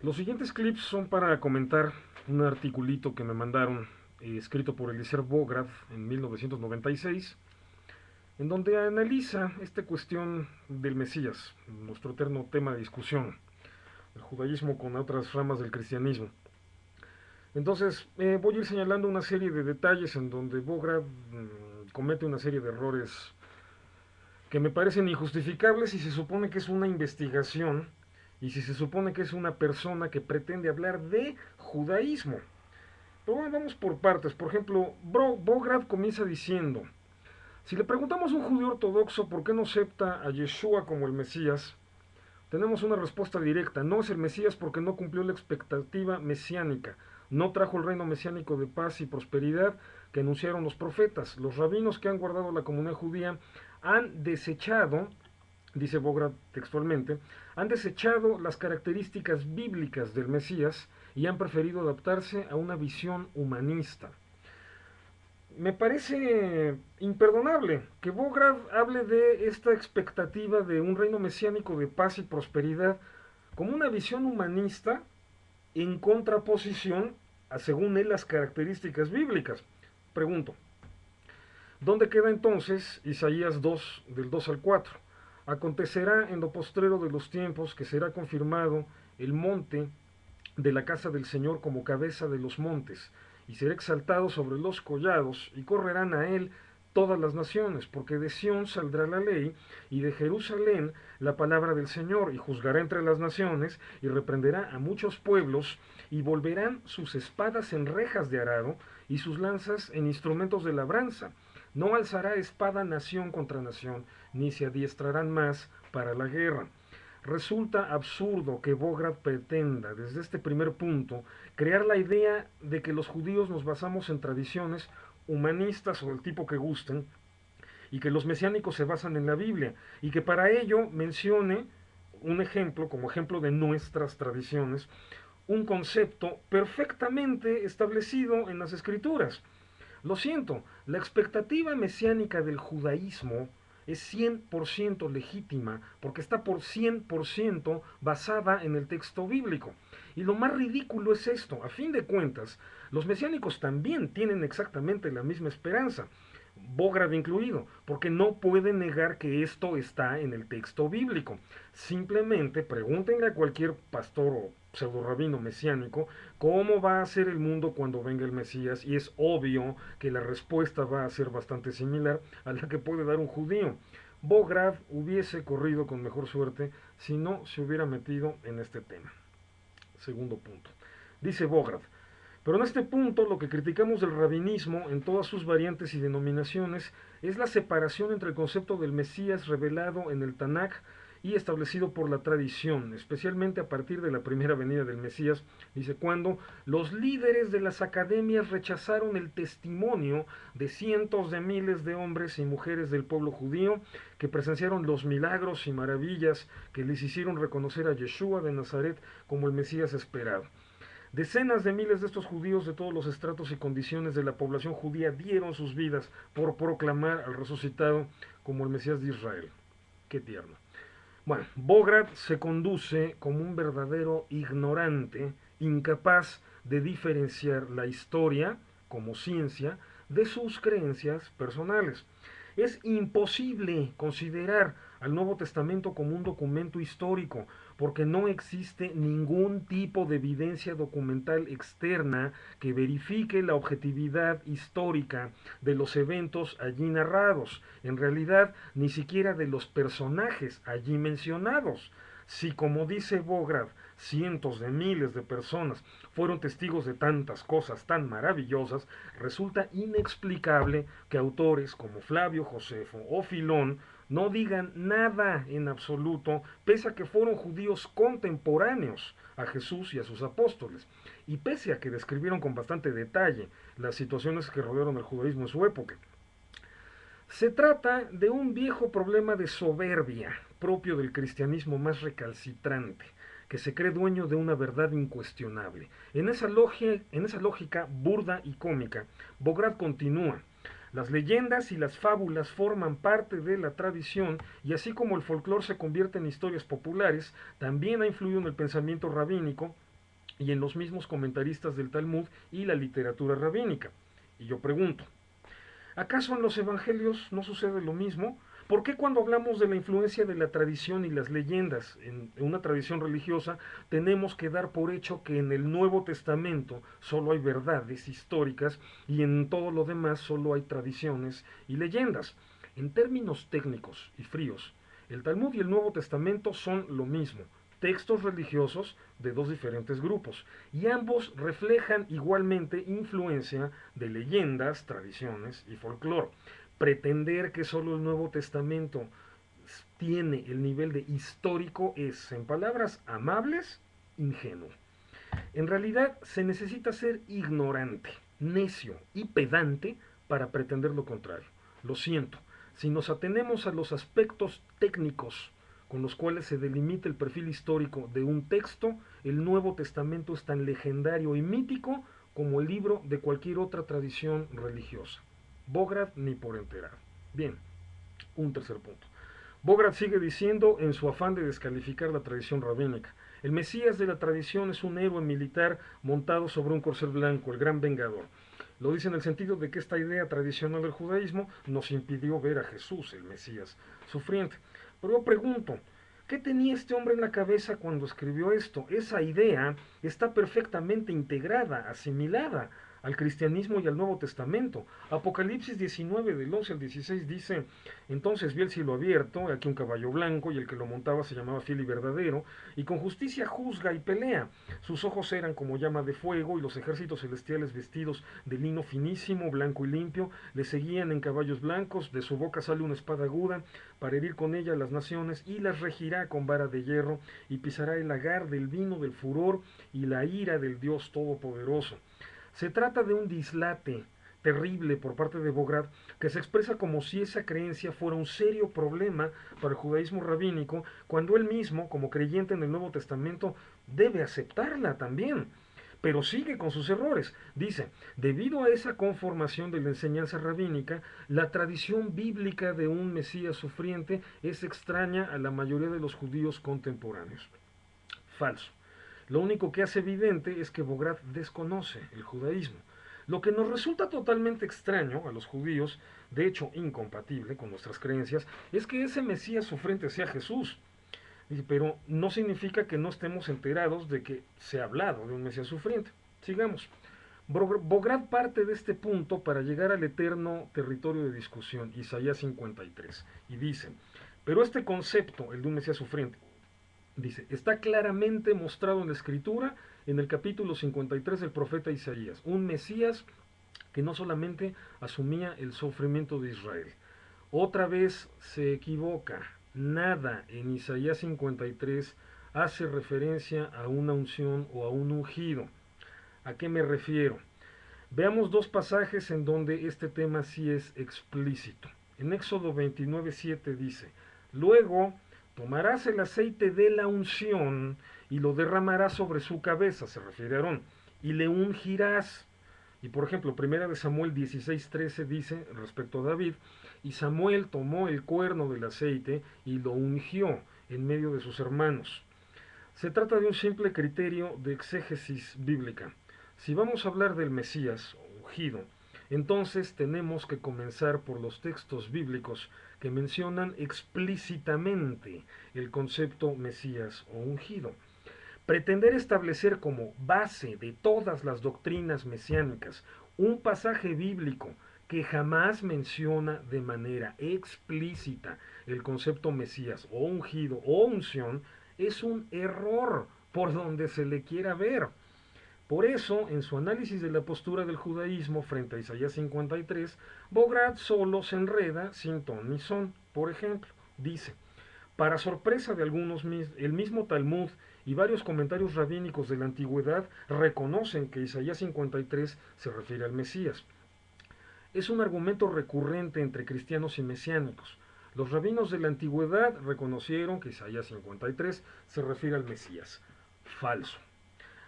Los siguientes clips son para comentar un articulito que me mandaron, escrito por Eliezer Bograd en 1996, en donde analiza esta cuestión del Mesías, nuestro eterno tema de discusión, el judaísmo con otras ramas del cristianismo. Entonces, voy a ir señalando una serie de detalles en donde Bograd comete una serie de errores que me parecen injustificables si se supone que es una investigación y si se supone que es una persona que pretende hablar de judaísmo. Pero bueno, vamos por partes. Por ejemplo, Bograd comienza diciendo, si le preguntamos a un judío ortodoxo por qué no acepta a Yeshua como el Mesías, tenemos una respuesta directa. No es el Mesías porque no cumplió la expectativa mesiánica. No trajo el reino mesiánico de paz y prosperidad que anunciaron los profetas. Los rabinos que han guardado la comunidad judía han desechado, dice Bograd textualmente, han desechado las características bíblicas del Mesías y han preferido adaptarse a una visión humanista. Me parece imperdonable que Bograd hable de esta expectativa de un reino mesiánico de paz y prosperidad como una visión humanista en contraposición a, según él, las características bíblicas. Pregunto, ¿dónde queda entonces Isaías 2, del 2 al 4? Acontecerá en lo postrero de los tiempos que será confirmado el monte de la casa del Señor como cabeza de los montes, y será exaltado sobre los collados, y correrán a él todas las naciones, porque de Sión saldrá la ley, y de Jerusalén la palabra del Señor, y juzgará entre las naciones, y reprenderá a muchos pueblos, y volverán sus espadas en rejas de arado, y sus lanzas en instrumentos de labranza. No alzará espada nación contra nación, ni se adiestrarán más para la guerra. Resulta absurdo que Bograd pretenda, desde este primer punto, crear la idea de que los judíos nos basamos en tradiciones humanistas o del tipo que gusten, y que los mesiánicos se basan en la Biblia, y que para ello mencione un ejemplo, como ejemplo de nuestras tradiciones, un concepto perfectamente establecido en las escrituras. Lo siento, la expectativa mesiánica del judaísmo es 100% legítima porque está por 100% basada en el texto bíblico. Y lo más ridículo es esto, a fin de cuentas, los mesiánicos también tienen exactamente la misma esperanza, Bograd incluido, porque no puede negar que esto está en el texto bíblico. Simplemente pregúntenle a cualquier pastor o pseudo rabino mesiánico cómo va a ser el mundo cuando venga el Mesías, y es obvio que la respuesta va a ser bastante similar a la que puede dar un judío. Bograd hubiese corrido con mejor suerte si no se hubiera metido en este tema. Segundo punto. Dice Bograd, pero en este punto lo que criticamos del rabinismo en todas sus variantes y denominaciones es la separación entre el concepto del Mesías revelado en el Tanakh y establecido por la tradición, especialmente a partir de la primera venida del Mesías, dice, cuando los líderes de las academias rechazaron el testimonio de cientos de miles de hombres y mujeres del pueblo judío que presenciaron los milagros y maravillas que les hicieron reconocer a Yeshua de Nazaret como el Mesías esperado. Decenas de miles de estos judíos de todos los estratos y condiciones de la población judía dieron sus vidas por proclamar al resucitado como el Mesías de Israel. Qué tierno. Bueno, Bograd se conduce como un verdadero ignorante, incapaz de diferenciar la historia como ciencia de sus creencias personales. Es imposible considerar al Nuevo Testamento como un documento histórico, porque no existe ningún tipo de evidencia documental externa que verifique la objetividad histórica de los eventos allí narrados, en realidad ni siquiera de los personajes allí mencionados. Si, como dice Bograd, cientos de miles de personas fueron testigos de tantas cosas tan maravillosas, resulta inexplicable que autores como Flavio Josefo o Filón no digan nada en absoluto, pese a que fueron judíos contemporáneos a Jesús y a sus apóstoles, y pese a que describieron con bastante detalle las situaciones que rodearon el judaísmo en su época. Se trata de un viejo problema de soberbia propio del cristianismo más recalcitrante, que se cree dueño de una verdad incuestionable. En esa lógica burda y cómica, Bograd continúa. Las leyendas y las fábulas forman parte de la tradición, y así como el folclore se convierte en historias populares, también ha influido en el pensamiento rabínico, y en los mismos comentaristas del Talmud y la literatura rabínica. Y yo pregunto, ¿acaso en los evangelios no sucede lo mismo? ¿Por qué cuando hablamos de la influencia de la tradición y las leyendas en una tradición religiosa tenemos que dar por hecho que en el Nuevo Testamento solo hay verdades históricas y en todo lo demás solo hay tradiciones y leyendas? En términos técnicos y fríos, el Talmud y el Nuevo Testamento son lo mismo, textos religiosos de dos diferentes grupos, y ambos reflejan igualmente influencia de leyendas, tradiciones y folclore. Pretender que solo el Nuevo Testamento tiene el nivel de histórico es, en palabras amables, ingenuo. En realidad se necesita ser ignorante, necio y pedante para pretender lo contrario. Lo siento, si nos atenemos a los aspectos técnicos con los cuales se delimita el perfil histórico de un texto, el Nuevo Testamento es tan legendario y mítico como el libro de cualquier otra tradición religiosa. Bograd ni por enterado. Bien, un tercer punto. Bograd sigue diciendo, en su afán de descalificar la tradición rabínica, el Mesías de la tradición es un héroe militar montado sobre un corcel blanco, el gran vengador. Lo dice en el sentido de que esta idea tradicional del judaísmo nos impidió ver a Jesús, el Mesías sufriente. Pero yo pregunto, ¿qué tenía este hombre en la cabeza cuando escribió esto? Esa idea está perfectamente integrada, asimilada al cristianismo y al Nuevo Testamento. Apocalipsis 19 del 11 al 16 dice, entonces vi el cielo abierto, aquí un caballo blanco y el que lo montaba se llamaba fiel y verdadero, y con justicia juzga y pelea. Sus ojos eran como llama de fuego y los ejércitos celestiales vestidos de lino finísimo, blanco y limpio, le seguían en caballos blancos, de su boca sale una espada aguda para herir con ella a las naciones y las regirá con vara de hierro y pisará el lagar del vino del furor y la ira del Dios Todopoderoso. Se trata de un dislate terrible por parte de Bograd que se expresa como si esa creencia fuera un serio problema para el judaísmo rabínico, cuando él mismo, como creyente en el Nuevo Testamento, debe aceptarla también. Pero sigue con sus errores. Dice, debido a esa conformación de la enseñanza rabínica, la tradición bíblica de un Mesías sufriente es extraña a la mayoría de los judíos contemporáneos. Falso. Lo único que hace evidente es que Bograd desconoce el judaísmo. Lo que nos resulta totalmente extraño a los judíos, de hecho incompatible con nuestras creencias, es que ese Mesías sufriente sea Jesús. Pero no significa que no estemos enterados de que se ha hablado de un Mesías sufriente. Sigamos. Bograd parte de este punto para llegar al eterno territorio de discusión, Isaías 53, y dice, pero este concepto, el de un Mesías sufriente, dice, está claramente mostrado en la escritura en el capítulo 53 del profeta Isaías, un Mesías que no solamente asumía el sufrimiento de Israel. Otra vez se equivoca, nada en Isaías 53 hace referencia a una unción o a un ungido. ¿A qué me refiero? Veamos dos pasajes en donde este tema sí es explícito. En Éxodo 29:7 dice, luego tomarás el aceite de la unción y lo derramarás sobre su cabeza, se refiere a Aarón, y le ungirás. Y por ejemplo, primera de Samuel 16:13 dice respecto a David, y Samuel tomó el cuerno del aceite y lo ungió en medio de sus hermanos. Se trata de un simple criterio de exégesis bíblica. Si vamos a hablar del Mesías ungido, entonces tenemos que comenzar por los textos bíblicos que mencionan explícitamente el concepto Mesías o ungido. Pretender establecer como base de todas las doctrinas mesiánicas un pasaje bíblico que jamás menciona de manera explícita el concepto Mesías o ungido o unción es un error por donde se le quiera ver. Por eso, en su análisis de la postura del judaísmo frente a Isaías 53, Bograd solo se enreda sin ton ni son. Por ejemplo, dice, para sorpresa de algunos, el mismo Talmud y varios comentarios rabínicos de la antigüedad reconocen que Isaías 53 se refiere al Mesías. Es un argumento recurrente entre cristianos y mesiánicos. Los rabinos de la antigüedad reconocieron que Isaías 53 se refiere al Mesías. Falso.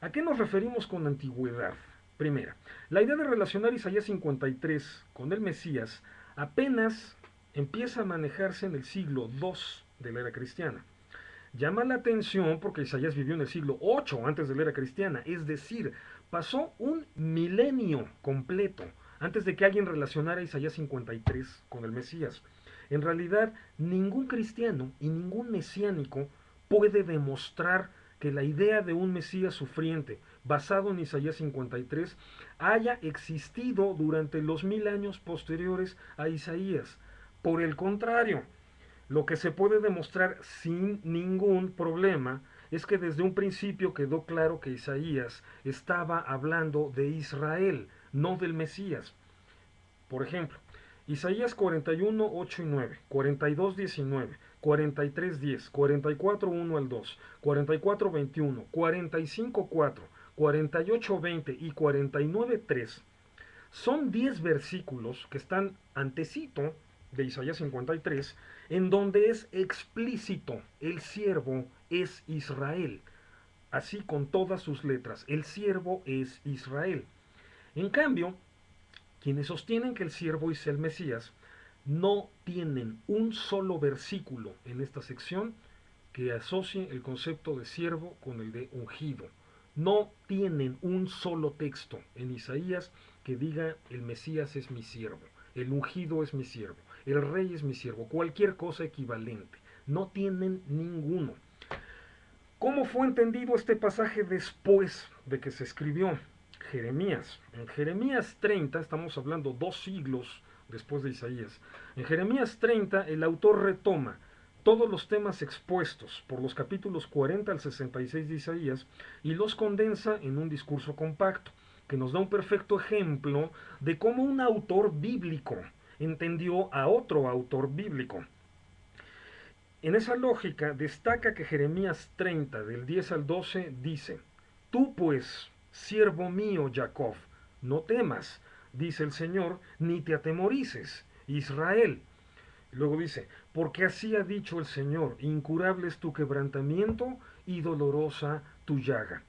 ¿A qué nos referimos con antigüedad? Primera, la idea de relacionar Isaías 53 con el Mesías apenas empieza a manejarse en el siglo II de la era cristiana. Llama la atención porque Isaías vivió en el siglo 8 antes de la era cristiana, es decir, pasó un milenio completo antes de que alguien relacionara Isaías 53 con el Mesías. En realidad, ningún cristiano y ningún mesiánico puede demostrar que la idea de un Mesías sufriente, basado en Isaías 53, haya existido durante los 1000 años posteriores a Isaías. Por el contrario, lo que se puede demostrar sin ningún problema es que desde un principio quedó claro que Isaías estaba hablando de Israel, no del Mesías. Por ejemplo, Isaías 41, 8 y 9, 42, 19, 43, 10, 44, 1 al 2, 44, 21, 45, 4, 48, 20 y 49, 3 son 10 versículos que están antecito de Isaías 53, en donde es explícito, el siervo es Israel, así con todas sus letras, el siervo es Israel. En cambio, quienes sostienen que el siervo es el Mesías no tienen un solo versículo en esta sección que asocie el concepto de siervo con el de ungido. No tienen un solo texto en Isaías que diga el Mesías es mi siervo, el ungido es mi siervo, el rey es mi siervo, cualquier cosa equivalente. No tienen ninguno. ¿Cómo fue entendido este pasaje después de que se escribió? Jeremías. En Jeremías 30, estamos hablando 2 siglos después de Isaías, en Jeremías 30 el autor retoma todos los temas expuestos por los capítulos 40 al 66 de Isaías y los condensa en un discurso compacto, que nos da un perfecto ejemplo de cómo un autor bíblico entendió a otro autor bíblico. En esa lógica destaca que Jeremías 30, del 10 al 12, dice, Tú pues, siervo mío Jacob, no temas, dice el Señor, ni te atemorices, Israel. Luego dice, porque así ha dicho el Señor, incurable es tu quebrantamiento y dolorosa tu llaga.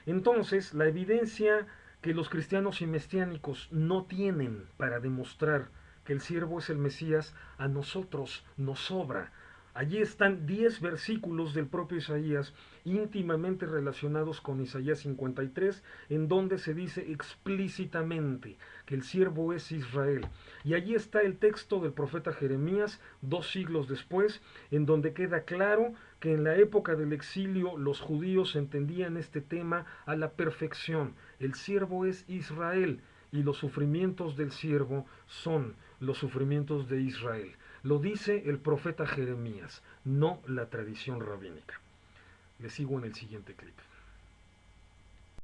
Entonces, la evidencia que los cristianos y mesiánicos no tienen para demostrar que el siervo es el Mesías, a nosotros nos sobra. Allí están 10 versículos del propio Isaías íntimamente relacionados con Isaías 53, en donde se dice explícitamente que el siervo es Israel. Y allí está el texto del profeta Jeremías 2 siglos después, en donde queda claro que en la época del exilio los judíos entendían este tema a la perfección. El siervo es Israel y los sufrimientos del siervo son los sufrimientos de Israel. Lo dice el profeta Jeremías, no la tradición rabínica. Le sigo en el siguiente clip.